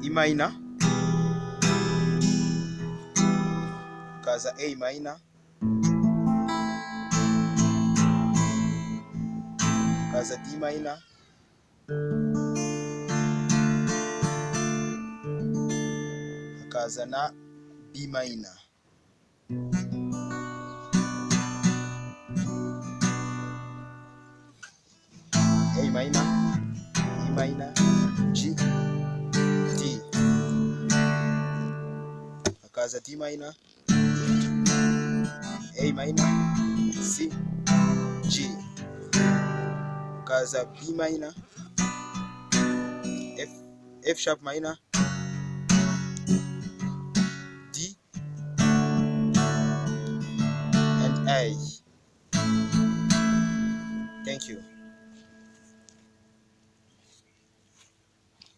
E minor, hakaza A minor, hakaza D minor, hakaza na B minor. A minor, E minor, G, D, hakaza D minor, A minor, C, G, hakaza B minor, F sharp minor, D, and A. Thank you.